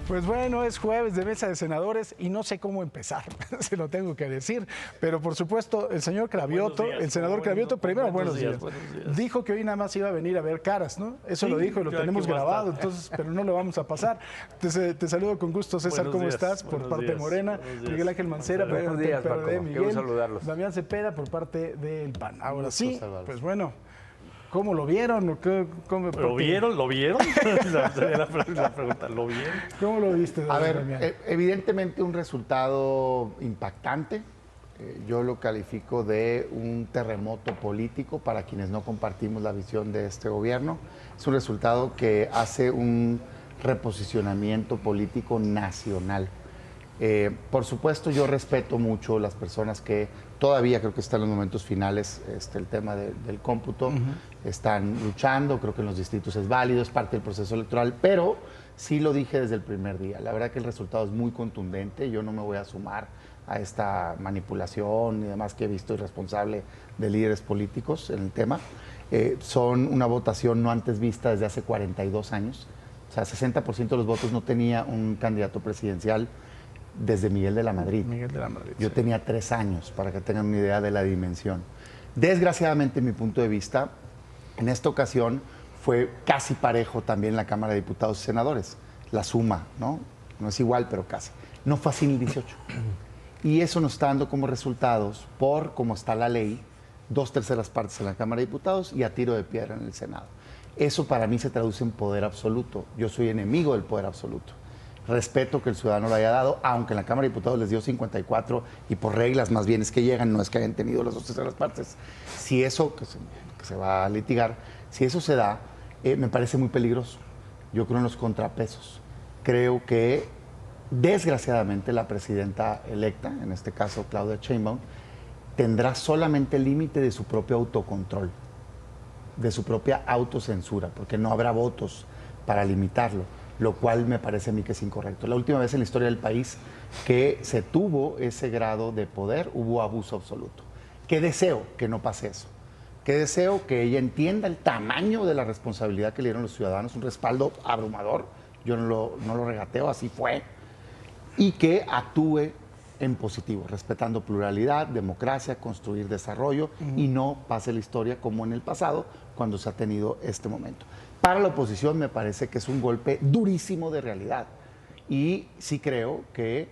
Pues bueno, es jueves de Mesa de Senadores y no sé cómo empezar, se lo tengo que decir, pero por supuesto el señor Cravioto, el senador Cravioto, primero buenos días, dijo que hoy nada más iba a venir a ver caras, ¿no? Eso sí, lo dijo y lo tenemos grabado, entonces, pero no lo vamos a pasar. Te saludo con gusto, César, ¿cómo estás? Por parte de Morena, Miguel Ángel Mancera, por parte del PRD, Miguel, Damián Cepeda, por parte del PAN. Ahora sí, pues bueno. ¿Cómo lo vieron? ¿Lo vieron? ¿Lo vieron? la pregunta, ¿lo vieron? ¿Cómo lo viste? A ver, evidentemente un resultado impactante. Yo lo califico de un terremoto político para quienes no compartimos la visión de este gobierno. Es un resultado que hace un reposicionamiento político nacional. Por supuesto, yo respeto mucho las personas que todavía creo que están en los momentos finales, el tema del cómputo, están luchando, creo que en los distritos es válido, es parte del proceso electoral, pero sí lo dije desde el primer día. La verdad que el resultado es muy contundente, yo no me voy a sumar a esta manipulación y demás que he visto irresponsable de líderes políticos en el tema. Son una votación no antes vista desde hace 42 años, o sea, 60% de los votos no tenía un candidato presidencial desde Miguel de la Madrid. Yo tenía 3 años, para que tengan una idea de la dimensión. Desgraciadamente, en mi punto de vista, en esta ocasión fue casi parejo también la Cámara de Diputados y Senadores. La suma, ¿no? No es igual, pero casi. No fue así en el 18. Y eso nos está dando como resultados, por cómo está la ley, 2/3 partes en la Cámara de Diputados y a tiro de piedra en el Senado. Eso para mí se traduce en poder absoluto. Yo soy enemigo del poder absoluto. Respeto que el ciudadano lo haya dado, aunque en la Cámara de Diputados les dio 54 y por reglas más bien es que llegan, no es que hayan tenido las 2/3 partes. Si eso, que se va a litigar, si eso se da, me parece muy peligroso. Yo creo en los contrapesos. Creo que, desgraciadamente, la presidenta electa, en este caso Claudia Sheinbaum, tendrá solamente el límite de su propio autocontrol, de su propia autocensura, porque no habrá votos para limitarlo, lo cual me parece a mí que es incorrecto. La última vez en la historia del país que se tuvo ese grado de poder, hubo abuso absoluto. ¿Qué deseo? Que no pase eso. ¿Qué deseo? Que ella entienda el tamaño de la responsabilidad que le dieron los ciudadanos, un respaldo abrumador, yo no lo regateo, así fue, y que actúe en positivo, respetando pluralidad, democracia, construir desarrollo y no pase la historia como en el pasado, cuando se ha tenido este momento. Para la oposición me parece que es un golpe durísimo de realidad y sí creo que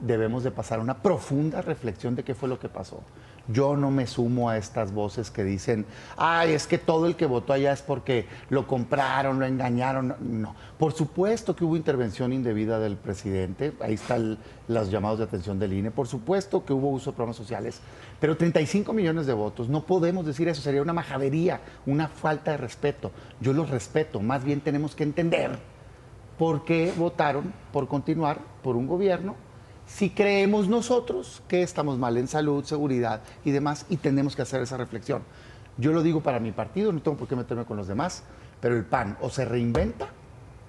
debemos de pasar una profunda reflexión de qué fue lo que pasó. Yo no me sumo a estas voces que dicen, ay, es que todo el que votó allá es porque lo compraron, lo engañaron. No, por supuesto que hubo intervención indebida del presidente, ahí están los llamados de atención del INE, por supuesto que hubo uso de programas sociales, pero 35 millones de votos, no podemos decir eso, sería una majadería, una falta de respeto. Yo los respeto, más bien tenemos que entender por qué votaron por continuar por un gobierno si creemos nosotros que estamos mal en salud, seguridad y demás, y tenemos que hacer esa reflexión. Yo lo digo para mi partido, no tengo por qué meterme con los demás, pero el PAN o se reinventa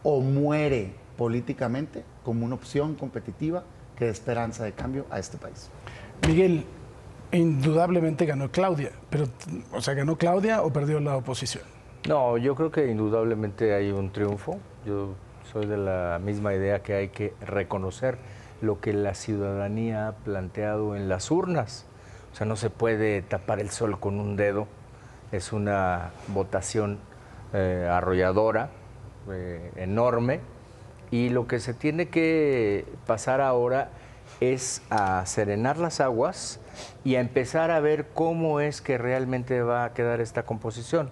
o muere políticamente como una opción competitiva que dé esperanza de cambio a este país. Miguel, indudablemente ganó Claudia, pero, o sea, ¿ganó Claudia o perdió la oposición? No, yo creo que indudablemente hay un triunfo. Yo soy de la misma idea que hay que reconocer lo que la ciudadanía ha planteado en las urnas. O sea, no se puede tapar el sol con un dedo. Es una votación arrolladora, enorme, y lo que se tiene que pasar ahora es a serenar las aguas y a empezar a ver cómo es que realmente va a quedar esta composición.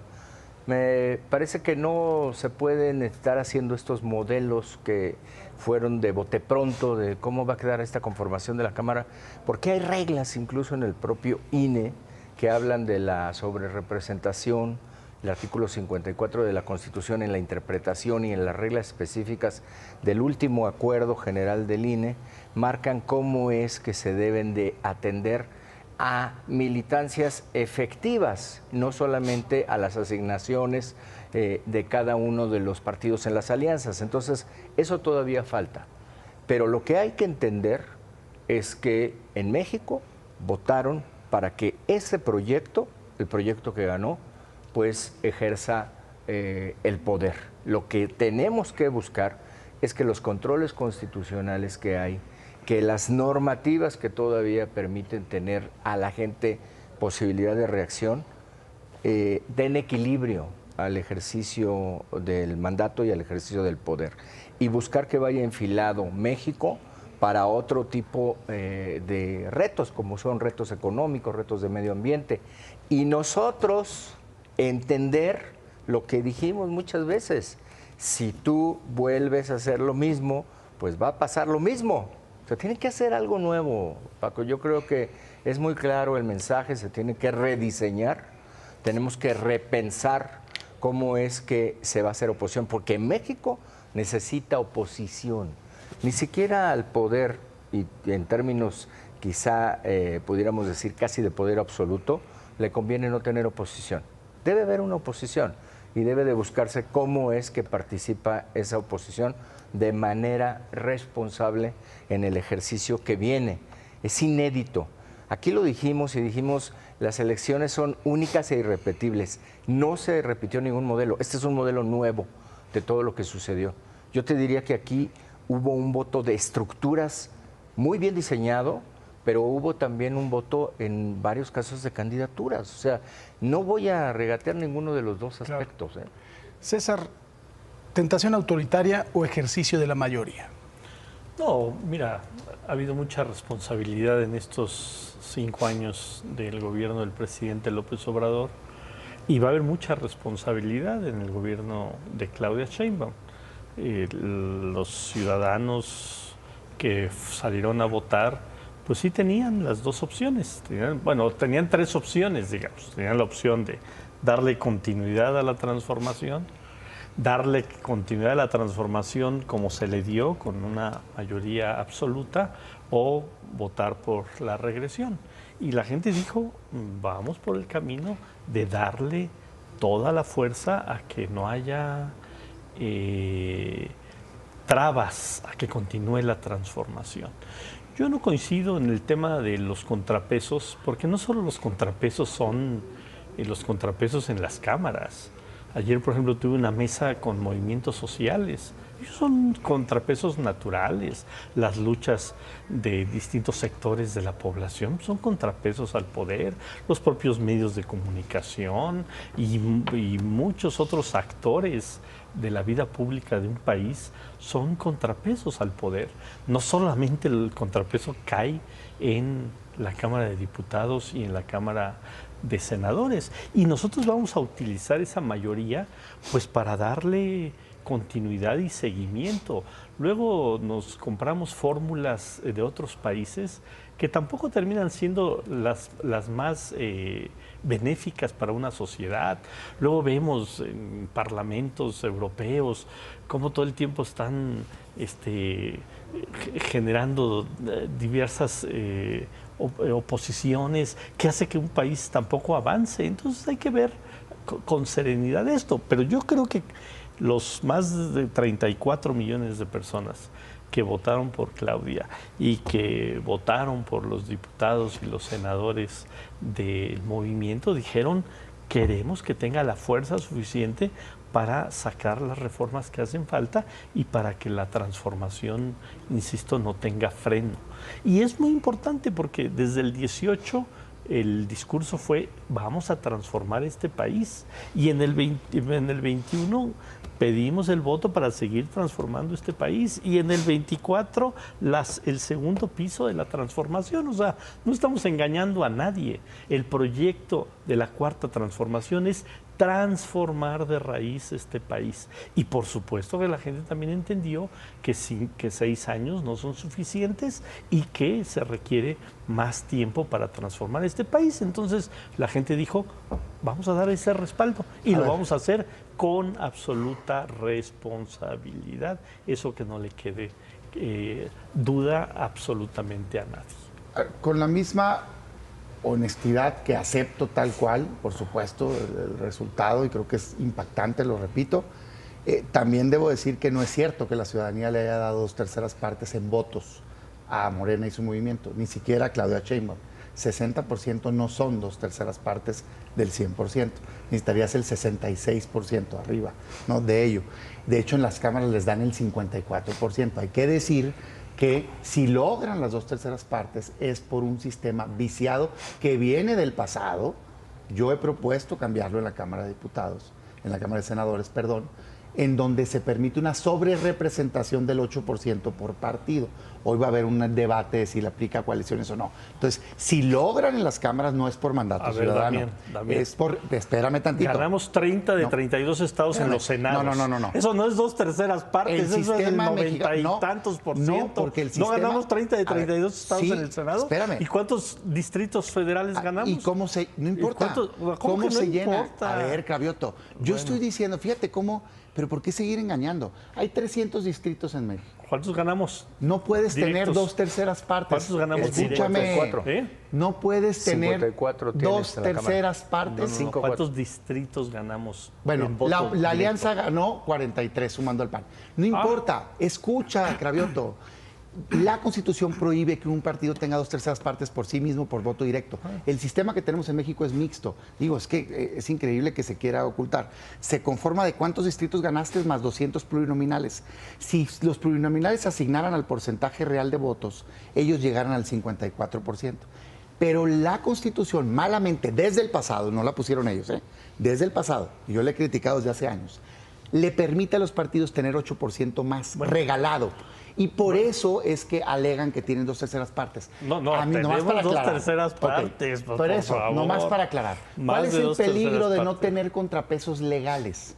Me parece que no se pueden estar haciendo estos modelos que fueron de bote pronto de cómo va a quedar esta conformación de la Cámara, porque hay reglas incluso en el propio INE que hablan de la sobrerepresentación, el artículo 54 de la Constitución en la interpretación y en las reglas específicas del último acuerdo general del INE, marcan cómo es que se deben de atender a militancias efectivas, no solamente a las asignaciones de cada uno de los partidos en las alianzas. Entonces, eso todavía falta. Pero lo que hay que entender es que en México votaron para que ese proyecto, el proyecto que ganó, pues ejerza el poder. Lo que tenemos que buscar es que los controles constitucionales que hay, que las normativas que todavía permiten tener a la gente posibilidad de reacción, den equilibrio al ejercicio del mandato y al ejercicio del poder. Y buscar que vaya enfilado México para otro tipo de retos, como son retos económicos, retos de medio ambiente. Y nosotros entender lo que dijimos muchas veces, si tú vuelves a hacer lo mismo, pues va a pasar lo mismo. O sea, tiene que hacer algo nuevo, Paco. Yo creo que es muy claro el mensaje, se tiene que rediseñar, tenemos que repensar cómo es que se va a hacer oposición, porque México necesita oposición, ni siquiera al poder, y en términos quizá pudiéramos decir casi de poder absoluto, le conviene no tener oposición. Debe haber una oposición y debe de buscarse cómo es que participa esa oposición de manera responsable en el ejercicio que viene. Es inédito. Aquí lo dijimos y dijimos, las elecciones son únicas e irrepetibles. No se repitió ningún modelo. Este es un modelo nuevo de todo lo que sucedió. Yo te diría que aquí hubo un voto de estructuras muy bien diseñado, pero hubo también un voto en varios casos de candidaturas. O sea, no voy a regatear ninguno de los dos aspectos. Claro. César, ¿tentación autoritaria o ejercicio de la mayoría? No, mira, ha habido mucha responsabilidad en estos 5 años del gobierno del presidente López Obrador y va a haber mucha responsabilidad en el gobierno de Claudia Sheinbaum. Los ciudadanos que salieron a votar, pues sí tenían las dos opciones. Tenían 3 opciones, digamos. Tenían la opción de darle continuidad a la transformación, darle continuidad a la transformación como se le dio, con una mayoría absoluta, o votar por la regresión. Y la gente dijo, vamos por el camino de darle toda la fuerza a que no haya trabas, a que continúe la transformación. Yo no coincido en el tema de los contrapesos, porque no solo los contrapesos son los contrapesos en las cámaras. Ayer, por ejemplo, tuve una mesa con movimientos sociales. Ellos son contrapesos naturales. Las luchas de distintos sectores de la población son contrapesos al poder. Los propios medios de comunicación y muchos otros actores de la vida pública de un país son contrapesos al poder. No solamente el contrapeso cae en la Cámara de Diputados y en la Cámara de Senadores. Y nosotros vamos a utilizar esa mayoría pues para darle continuidad y seguimiento. Luego nos compramos fórmulas de otros países que tampoco terminan siendo las más benéficas para una sociedad. Luego vemos en parlamentos europeos cómo todo el tiempo están generando diversas oposiciones que hace que un país tampoco avance. Entonces hay que ver con serenidad esto. Pero yo creo que los más de 34 millones de personas que votaron por Claudia y que votaron por los diputados y los senadores del movimiento dijeron, queremos que tenga la fuerza suficiente para sacar las reformas que hacen falta y para que la transformación, insisto, no tenga freno. Y es muy importante porque desde el 18 el discurso fue, vamos a transformar este país. Y en el 21 pedimos el voto para seguir transformando este país. Y en el 24 el segundo piso de la transformación. O sea, no estamos engañando a nadie. El proyecto de la cuarta transformación es transformar de raíz este país. Y por supuesto que la gente también entendió que 6 años no son suficientes y que se requiere más tiempo para transformar este país. Entonces la gente dijo, vamos a dar ese respaldo y lo vamos a hacer con absoluta responsabilidad. Eso que no le quede duda absolutamente a nadie. Con la misma honestidad que acepto tal cual, por supuesto, el resultado, y creo que es impactante, lo repito. También debo decir que no es cierto que la ciudadanía le haya dado 2/3 partes en votos a Morena y su movimiento, ni siquiera a Claudia Sheinbaum. 60% no son 2/3 partes del 100%. Necesitarías el 66% arriba, ¿no? De ello. De hecho, en las cámaras les dan el 54%. Hay que decir que si logran las 2/3 partes es por un sistema viciado que viene del pasado. Yo he propuesto cambiarlo en la Cámara de Diputados, en la Cámara de Senadores, perdón, en donde se permite una sobrerepresentación del 8% por partido. Hoy va a haber un debate de si le aplica a coaliciones o no. Entonces, si logran en las cámaras, no es por mandato ciudadano. Damián. Es por, espérame tantito. Ganamos 30 de 32 estados en los senados. No. Eso no es 2/3 partes, eso es el 90 y tantos por ciento. No, porque el sistema... ¿No ganamos 30 de 32 estados sí, en el Senado? Espérame. ¿Y cuántos distritos federales ganamos? ¿Y cómo se...? No importa. ¿Cómo se llena? Importa? A ver, Cravioto, yo estoy diciendo, fíjate cómo... Pero ¿por qué seguir engañando? Hay 300 distritos en México. ¿Cuántos ganamos? No puedes Directos. tener 2/3 partes. ¿Cuántos ganamos? Escúchame. 54. No puedes tener 54 tienes en la 2/3 partes. No. ¿Cuántos distritos ganamos? Bueno, en voto la directo? alianza ganó 43 sumando al PAN. No importa, escucha, Cravioto. La Constitución prohíbe que un partido tenga 2/3 partes por sí mismo por voto directo. El sistema que tenemos en México es mixto. Digo, es que es increíble que se quiera ocultar. Se conforma de cuántos distritos ganaste más 200 plurinominales. Si los plurinominales se asignaran al porcentaje real de votos, ellos llegaran al 54%. Pero la Constitución, malamente, desde el pasado, no la pusieron ellos, desde el pasado, y yo le he criticado desde hace años, le permite a los partidos tener 8% más regalado. Y por eso es que alegan que tienen 2/3 partes. No, a mí, tenemos para aclarar. 2/3 partes, Por por eso, favor. nomás para aclarar. Más ¿Cuál es de el 2/3 peligro de no partes. tener contrapesos legales?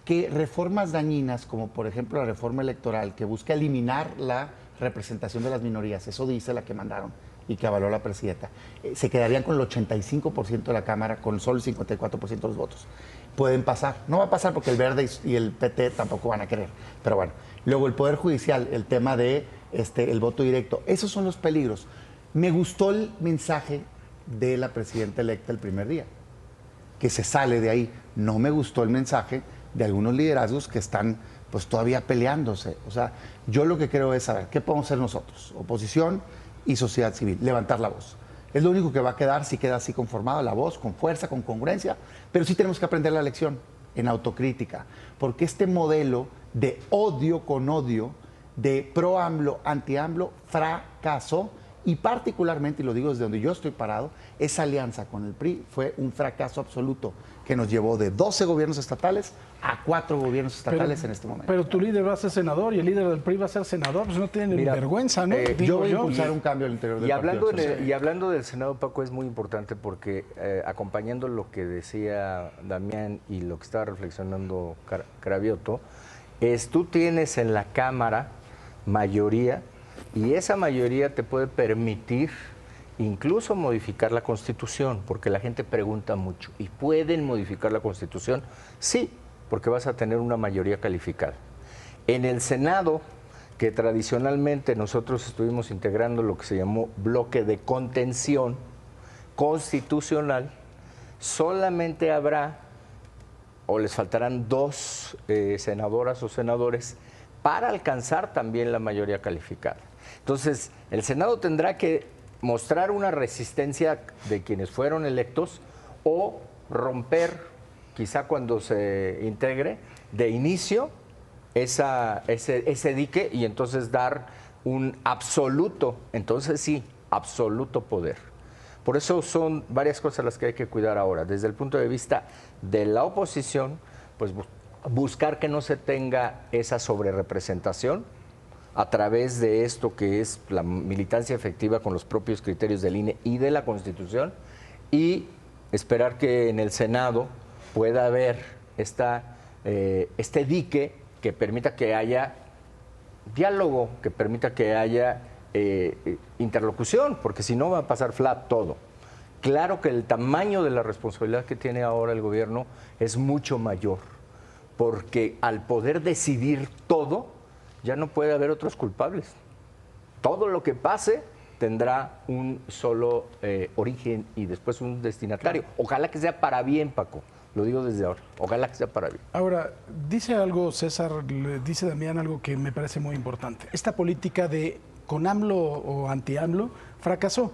Que reformas dañinas, como por ejemplo la reforma electoral, que busca eliminar la representación de las minorías, eso dice la que mandaron y que avaló la presidenta, se quedarían con el 85% de la Cámara, con solo el 54% de los votos. Pueden pasar. No va a pasar porque el Verde y el PT tampoco van a querer. Pero bueno. Luego el Poder Judicial, el tema de el voto directo. Esos son los peligros. Me gustó el mensaje de la presidenta electa el primer día, que se sale de ahí. No me gustó el mensaje de algunos liderazgos que están pues todavía peleándose. O sea, yo lo que creo es saber qué podemos hacer nosotros, oposición y sociedad civil, levantar la voz. Es lo único que va a quedar si queda así conformada la voz, con fuerza, con congruencia, pero sí tenemos que aprender la lección en autocrítica, porque este modelo de odio con odio, de pro-AMLO, anti-AMLO, fracasó, y particularmente, y lo digo desde donde yo estoy parado, esa alianza con el PRI fue un fracaso absoluto que nos llevó de 12 gobiernos estatales a 4 gobiernos estatales en este momento. Pero tu líder va a ser senador y el líder del PRI va a ser senador, pues no tienen ni vergüenza, ¿no? Yo voy a impulsar un cambio al interior del partido. Y hablando del Senado, Paco, es muy importante porque acompañando lo que decía Damián y lo que estaba reflexionando Cravioto, tú tienes en la Cámara mayoría y esa mayoría te puede permitir incluso modificar la Constitución, porque la gente pregunta mucho. ¿Y pueden modificar la Constitución? Sí, porque vas a tener una mayoría calificada. En el Senado, que tradicionalmente nosotros estuvimos integrando lo que se llamó bloque de contención constitucional, solamente habrá, o les faltarán 2 senadoras o senadores para alcanzar también la mayoría calificada. Entonces, el Senado tendrá que mostrar una resistencia de quienes fueron electos o romper, quizá cuando se integre, de inicio ese dique y entonces dar un absoluto, entonces sí, absoluto poder. Por eso son varias cosas las que hay que cuidar ahora. Desde el punto de vista de la oposición, pues buscar que no se tenga esa sobrerepresentación a través de esto que es la militancia efectiva con los propios criterios del INE y de la Constitución, y esperar que en el Senado pueda haber este dique que permita que haya diálogo, que permita que haya interlocución, porque si no va a pasar flat todo. Claro que el tamaño de la responsabilidad que tiene ahora el gobierno es mucho mayor, porque al poder decidir todo, ya no puede haber otros culpables. Todo lo que pase tendrá un solo origen y después un destinatario. Ojalá que sea para bien, Paco. Lo digo desde ahora. Ojalá que sea para bien. Ahora, dice algo, César, dice Damián algo que me parece muy importante. Esta política de con AMLO o anti-AMLO fracasó.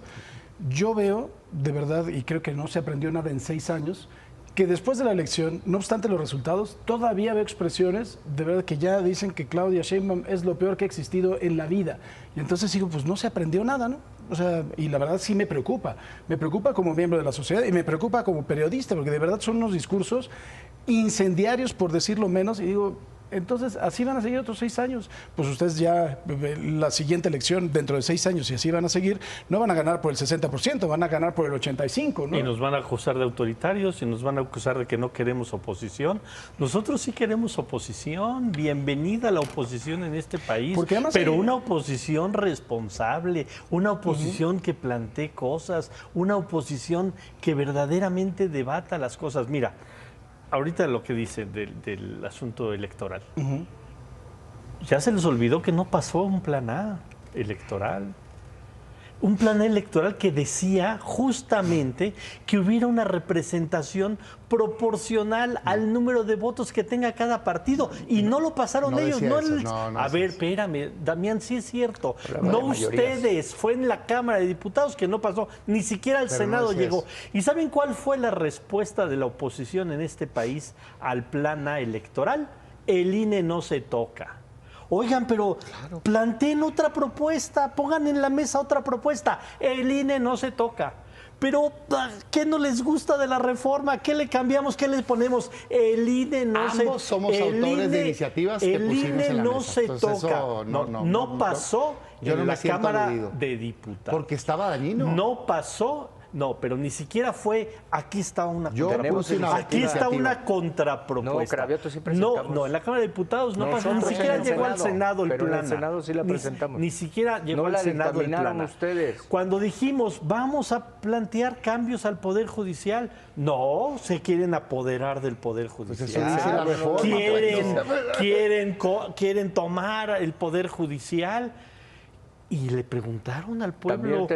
Yo veo, de verdad, y creo que no se aprendió nada en 6 años, que después de la elección, no obstante los resultados, todavía veo expresiones de verdad que ya dicen que Claudia Sheinbaum es lo peor que ha existido en la vida. Y entonces digo, pues no se aprendió nada, ¿no? O sea, y la verdad sí me preocupa. Me preocupa como miembro de la sociedad y me preocupa como periodista, porque de verdad son unos discursos incendiarios, por decirlo menos, y digo, entonces, así van a seguir otros 6 años. Pues ustedes ya, la siguiente elección, dentro de 6 años, y así van a seguir, no van a ganar por el 60%, van a ganar por el 85%, ¿no? Y nos van a acusar de autoritarios, y nos van a acusar de que no queremos oposición. Nosotros sí queremos oposición. Bienvenida a la oposición en este país. Pero una oposición responsable, una oposición que plantee cosas, una oposición que verdaderamente debata las cosas. Mira, ahorita lo que dice del asunto electoral. Ya se les olvidó que no pasó un plan A electoral. Un plan electoral que decía justamente que hubiera una representación proporcional al número de votos que tenga cada partido. Y no lo pasaron ellos. A ver, espérame, Damián, sí es cierto. No ustedes, fue en la Cámara de Diputados que no pasó. Ni siquiera al Senado llegó. ¿Y saben cuál fue la respuesta de la oposición en este país al plan A electoral? El INE no se toca. Oigan, pero planteen otra propuesta, pongan en la mesa otra propuesta. El INE no se toca. Pero, ¿qué no les gusta de la reforma? ¿Qué le cambiamos? ¿Qué le ponemos? El INE no se toca. Ambos somos autores de iniciativas que pusimos en la mesa. El INE no se toca. No pasó en la Cámara de Diputados. Porque estaba dañino. No pasó. No, pero ni siquiera fue, aquí está una contrapropuesta. Aquí está una contrapropuesta. No, Cravioto sí presentamos. No, en la Cámara de Diputados no pasó, ni siquiera llegó al Senado el plan. Pero en el Senado sí la presentamos. Ni siquiera llegó al Senado el plan. Ustedes. Cuando dijimos, vamos a plantear cambios al Poder Judicial, no, se quieren apoderar del Poder Judicial. Pues eso dice la reforma. Quieren tomar el Poder Judicial. Y le preguntaron al pueblo,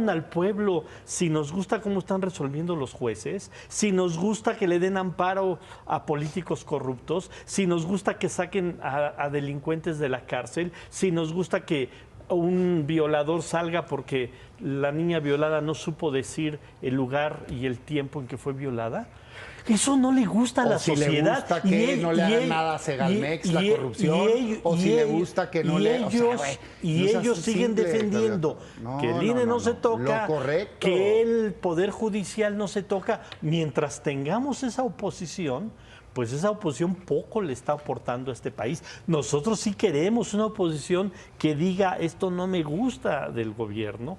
al pueblo si nos gusta cómo están resolviendo los jueces, si nos gusta que le den amparo a políticos corruptos, si nos gusta que saquen a delincuentes de la cárcel, si nos gusta que un violador salga porque la niña violada no supo decir el lugar y el tiempo en que fue violada. Eso no le gusta a la sociedad. Si le gusta que no le hagan nada a Segalmex, la corrupción, o si le gusta que no le... ellos siguen defendiendo que el INE no se toca, que el Poder Judicial no se toca. Mientras tengamos esa oposición, pues esa oposición poco le está aportando a este país. Nosotros sí queremos una oposición que diga, esto no me gusta del gobierno,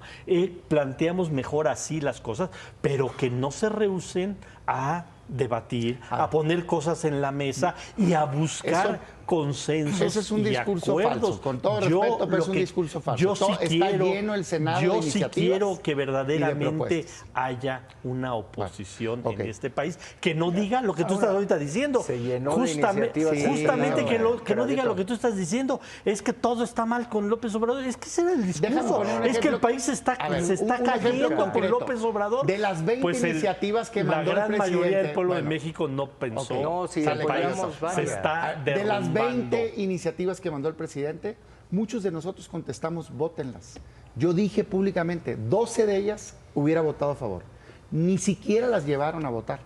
planteamos mejor así las cosas, pero que no se rehúsen a debatir, a poner cosas en la mesa y a buscar consensos. Ese es un discurso falso, con todo respeto, pero es un discurso falso. Está lleno el Senado de iniciativas. Yo sí quiero que verdaderamente haya una oposición en este país que no diga lo que tú estás ahorita diciendo. Se llenó de iniciativas. Justamente que no diga lo que tú estás diciendo, es que todo está mal con López Obrador. Es que ese era el discurso. Es que el país se está cayendo con López Obrador. De las 20 iniciativas que mandó el presidente. La gran mayoría del pueblo de México no pensó. No, sí, el país se está derrumbando. De las 20 iniciativas que mandó el presidente, muchos de nosotros contestamos, vótenlas. Yo dije públicamente, 12 de ellas hubiera votado a favor. Ni siquiera las llevaron a votar.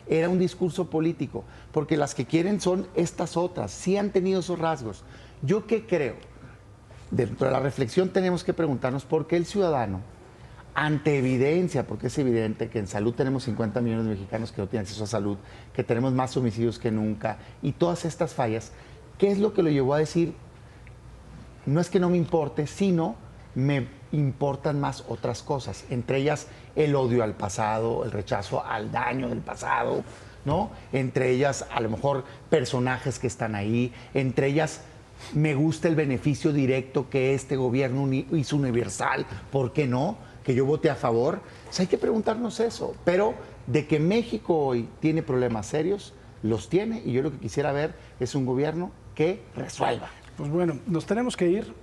Era un discurso político, porque las que quieren son estas otras. Sí han tenido esos rasgos. ¿Yo qué creo? Dentro de la reflexión tenemos que preguntarnos por qué el ciudadano, ante evidencia, porque es evidente que en salud tenemos 50 millones de mexicanos que no tienen acceso a salud, que tenemos más homicidios que nunca, y todas estas fallas, ¿qué es lo que lo llevó a decir? No es que no me importe, sino me importan más otras cosas, entre ellas el odio al pasado, el rechazo al daño del pasado, ¿no? Entre ellas, a lo mejor, personajes que están ahí, entre ellas, me gusta el beneficio directo que este gobierno hizo universal, ¿por qué no? Que yo vote a favor. O sea, hay que preguntarnos eso, pero de que México hoy tiene problemas serios, los tiene, y yo lo que quisiera ver es un gobierno que resuelva. Pues bueno, nos tenemos que ir.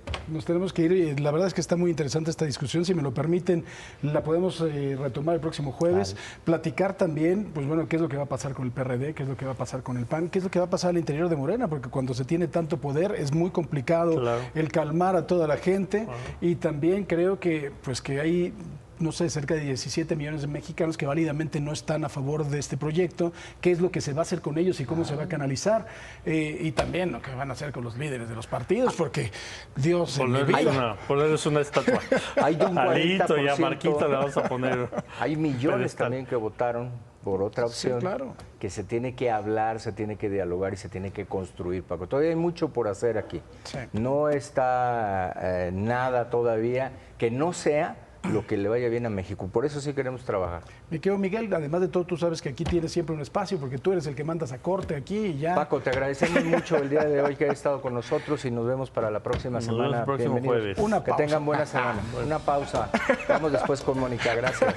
Y la verdad es que está muy interesante esta discusión. Si me lo permiten, la podemos retomar el próximo jueves. Vale. Platicar también, pues bueno, qué es lo que va a pasar con el PRD, qué es lo que va a pasar con el PAN, qué es lo que va a pasar al interior de Morena, porque cuando se tiene tanto poder es muy complicado el calmar a toda la gente. Y también creo que, pues que hay, no sé, cerca de 17 millones de mexicanos que válidamente no están a favor de este proyecto, qué es lo que se va a hacer con ellos y cómo se va a canalizar, y también lo que van a hacer con los líderes de los partidos, porque Dios en mi vida. Ponerles una estatua. Hay de un 40%, Alito y a Marquita le vamos a poner. Hay millones también que votaron por otra opción, que se tiene que hablar, se tiene que dialogar y se tiene que construir, Paco. Todavía hay mucho por hacer aquí. No está nada todavía que no sea lo que le vaya bien a México. Por eso sí queremos trabajar. Mi querido Miguel, además de todo, tú sabes que aquí tienes siempre un espacio, porque tú eres el que mandas a corte aquí y ya. Paco, te agradecemos mucho el día de hoy que hayas estado con nosotros y nos vemos para la próxima semana. El próximo jueves. Una pausa. Que tengan buena semana. Una pausa. Vamos después con Mónica. Gracias.